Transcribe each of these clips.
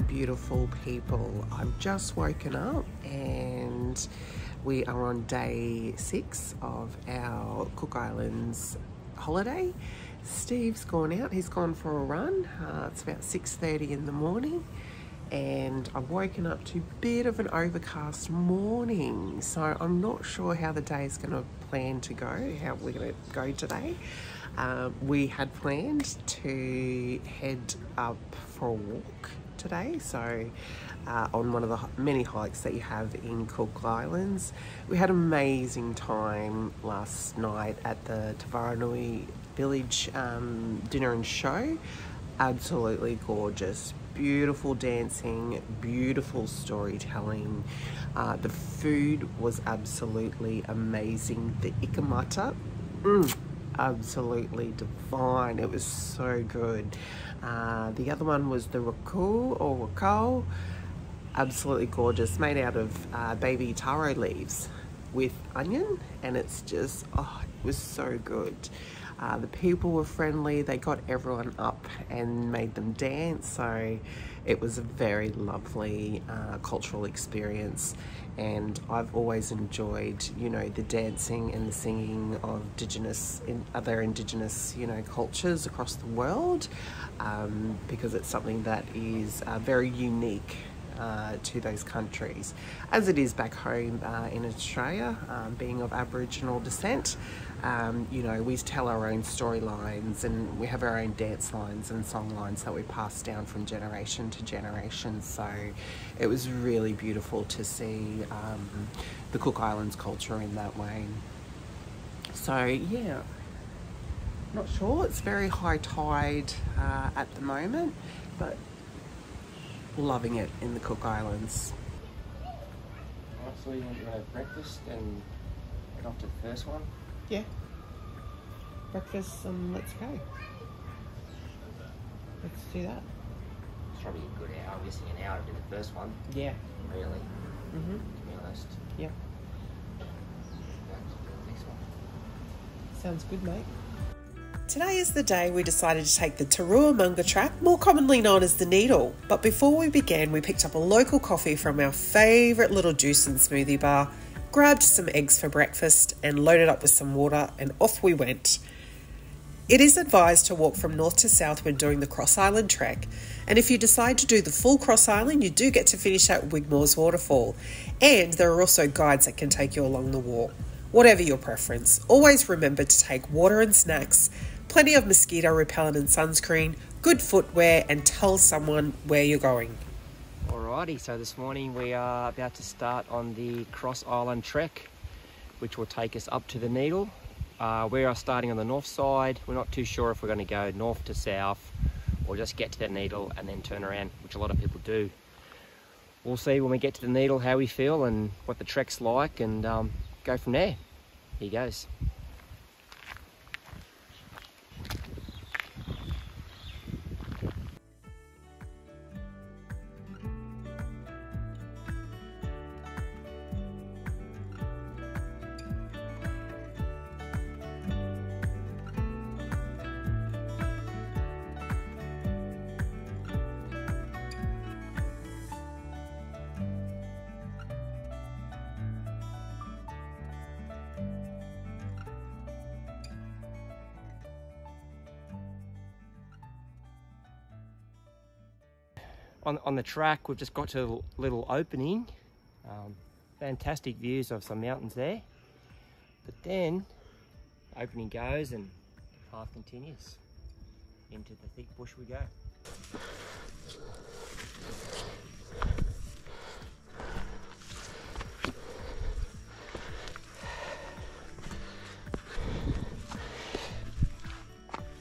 beautiful people. I've just woken up and we are on day 6 of our Cook Islands holiday. Steve's gone out, he's gone for a run. It's about 6:30 in the morning and I've woken up to a bit of an overcast morning, so I'm not sure how the day is going to plan to go, how we're going to go today. We had planned to head up for a walk today, so on one of the many hikes that you have in Cook Islands. We had an amazing time last night at the Tavaranui Village dinner and show. Absolutely gorgeous, beautiful dancing, beautiful storytelling. The food was absolutely amazing. The ikamata, absolutely divine. It was so good. The other one was the raku or rakau, absolutely gorgeous, made out of baby taro leaves with onion, and it's just, oh, it was so good. The people were friendly, they got everyone up and made them dance, so it was a very lovely cultural experience. And I've always enjoyed, you know, the dancing and the singing of other indigenous, you know, cultures across the world, because it's something that is very unique to those countries, as it is back home in Australia. Being of Aboriginal descent, you know, we tell our own storylines and we have our own dance lines and song lines that we pass down from generation to generation. So it was really beautiful to see the Cook Islands culture in that way. So yeah, not sure, it's very high tide at the moment, but loving it in the Cook Islands. Alright, so you want to have breakfast and head off to the first one? Yeah. Breakfast and let's go. Let's do that. It's probably a good hour, missing an hour to do the first one. Yeah. Really? Mm-hmm. To be honest. Yeah. Let's do the next one. Sounds good, mate. Today is the day we decided to take the Taruamunga track, more commonly known as the Needle. But before we began, we picked up a local coffee from our favourite little juice and smoothie bar, grabbed some eggs for breakfast and loaded up with some water, and off we went. It is advised to walk from north to south when doing the Cross Island trek, and if you decide to do the full Cross Island, you do get to finish at Wigmore's waterfall, and there are also guides that can take you along the walk. Whatever your preference, always remember to take water and snacks, plenty of mosquito repellent and sunscreen, good footwear, and tell someone where you're going. Alrighty, so this morning we are about to start on the Cross Island trek, which will take us up to the Needle. We are starting on the north side. We're not too sure if we're going to go north to south or just get to the Needle and then turn around, which a lot of people do. We'll see when we get to the Needle how we feel and what the trek's like, and go from there. Here goes. On the track, we've just got to a little opening. Fantastic views of some mountains there. But then, opening goes and path continues. Into the thick bush we go.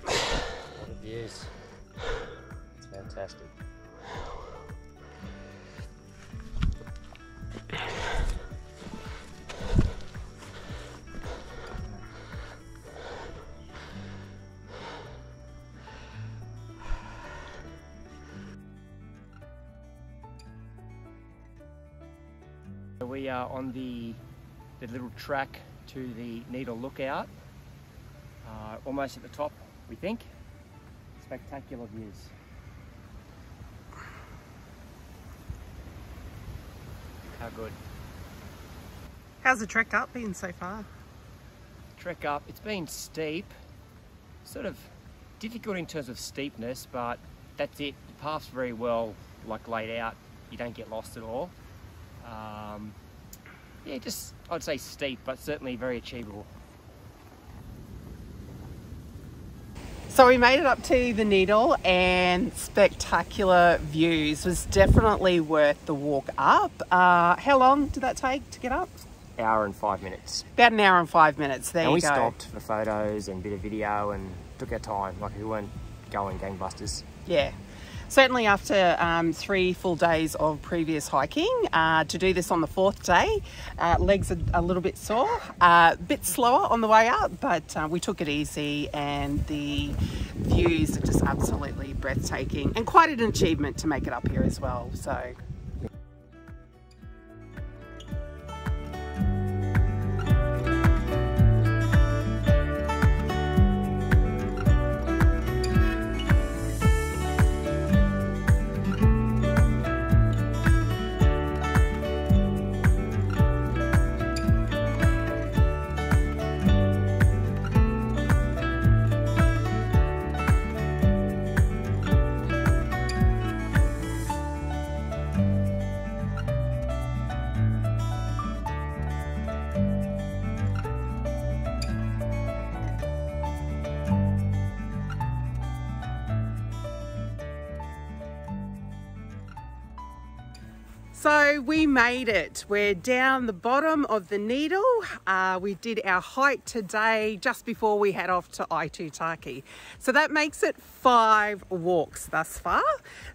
What a views. It's fantastic. We are on the little track to the Needle Lookout, almost at the top, we think. Spectacular views. How good. How's the trek up been so far? Trek up, it's been steep, sort of difficult in terms of steepness, but that's it. The path's very well laid out. You don't get lost at all. Yeah, just I'd say steep, but certainly very achievable. So we made it up to the Needle, and spectacular views. Was definitely worth the walk up. How long did that take to get up? Hour and 5 minutes. About an hour and 5 minutes. There you go. And we stopped for photos and a bit of video and took our time. Like, we weren't going gangbusters. Yeah. Certainly after 3 full days of previous hiking, to do this on the 4th day, legs are a little bit sore, a bit slower on the way up, but we took it easy, and the views are just absolutely breathtaking, and quite an achievement to make it up here as well. So. So we made it. We're down the bottom of the Needle. We did our hike today just before we head off to Aitutaki. So that makes it 5 walks thus far.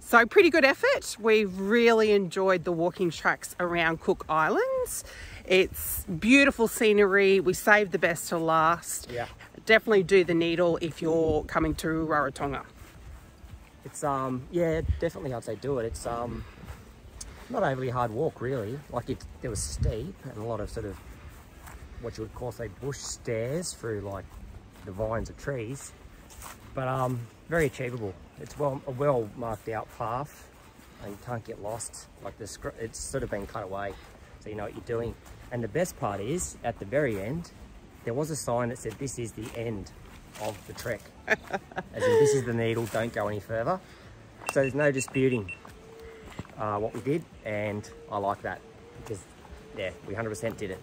So pretty good effort. We really enjoyed the walking tracks around Cook Islands. It's beautiful scenery. We saved the best to last. Yeah. Definitely do the Needle if you're coming to Rarotonga. It's yeah, definitely I'd say do it. It's not overly hard walk really. Like it was steep and a lot of sort of what you would call say bush stairs through like the vines of trees, but very achievable. It's a well marked out path and you can't get lost. Like it's sort of been cut away, so you know what you're doing. And the best part is at the very end there was a sign that said this is the end of the trek. As in, this is the Needle, don't go any further. So there's no disputing what we did, and I like that because yeah, we 100% did it.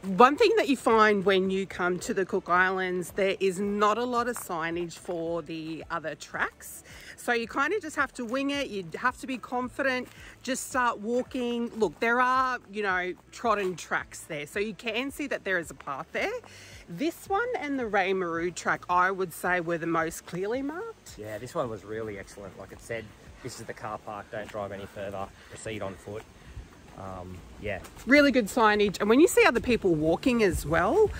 One thing that you find when you come to the Cook Islands, there is not a lot of signage for the other tracks. So you kind of just have to wing it. You have to be confident, just start walking. Look, there are, you know, trodden tracks there. So you can see that there is a path there. This one and the Rarotonga track, I would say, were the most clearly marked. Yeah, this one was really excellent. Like it said, this is the car park, don't drive any further, proceed on foot. Yeah. Really good signage, and when you see other people walking as well,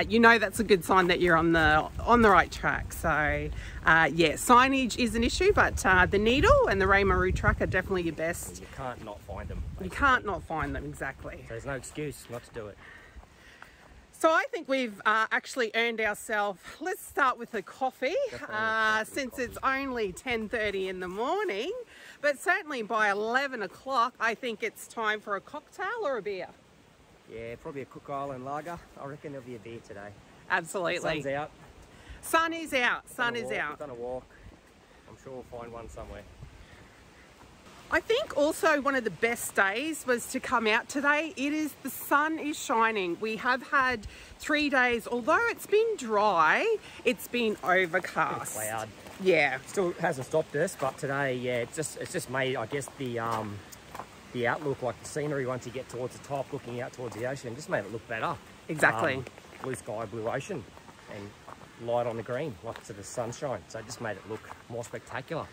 you know that's a good sign that you're on the right track. So yeah, signage is an issue, but the Needle and the Rarotonga track are definitely your best. You can't not find them. Basically. You can't not find them, exactly. So there's no excuse not to do it. So I think we've actually earned ourselves, let's start with a coffee, since it's only 10:30 in the morning, but certainly by 11 o'clock, I think it's time for a cocktail or a beer. Yeah, probably a Cook Island lager. I reckon there'll be a beer today. Absolutely. The sun's out. Sun is out, sun is out. We've done a walk. I'm sure we'll find one somewhere. I think also one of the best days was to come out today. The sun is shining. We have had 3 days, although it's been dry, it's been overcast. Cloud. Yeah. Still hasn't stopped us, but today, yeah, it's just made, I guess, the outlook, like the scenery once you get towards the top, looking out towards the ocean, just made it look better. Exactly. Blue sky, blue ocean, and light on the green, like sort of sunshine. So it just made it look more spectacular.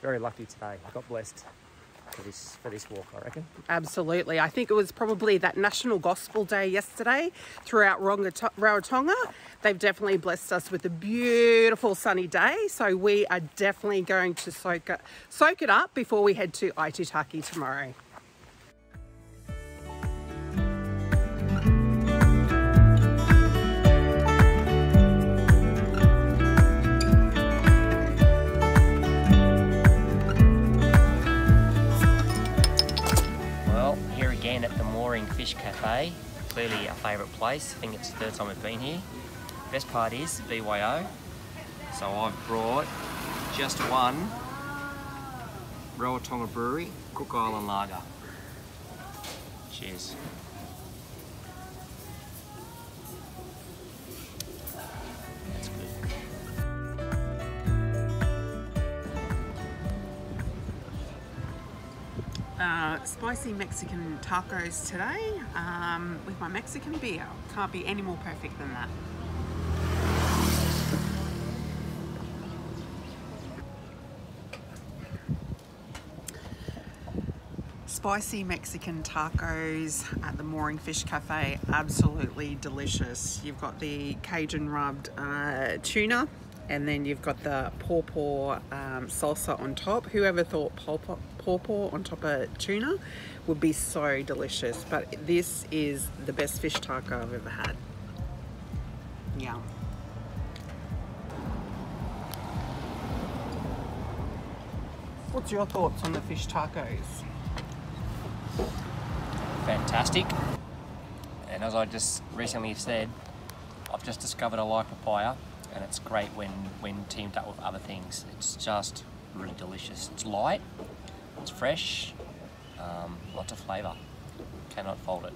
Very lucky today. Got blessed for this walk, I reckon. Absolutely. I think it was probably that National Gospel Day yesterday throughout Rarotonga. They've definitely blessed us with a beautiful sunny day. So we are definitely going to soak it up before we head to Aitutaki tomorrow. clearly our favourite place. I think it's the third time we've been here. Best part is BYO. So I've brought just one Rarotonga Brewery Cook Island Lager. Cheers. That's good. Spicy Mexican tacos today with my Mexican beer. Can't be any more perfect than that. Spicy Mexican tacos at the Mooring Fish Cafe, absolutely delicious. You've got the Cajun rubbed tuna, and then you've got the pawpaw salsa on top. Whoever thought pawpaw on top of tuna would be so delicious, but this is the best fish taco I've ever had. Yum. What's your thoughts on the fish tacos? Fantastic. And as I just recently said, I've just discovered I like papaya, and it's great when teamed up with other things. It's just really delicious. It's light, it's fresh, lots of flavour. Cannot fault it.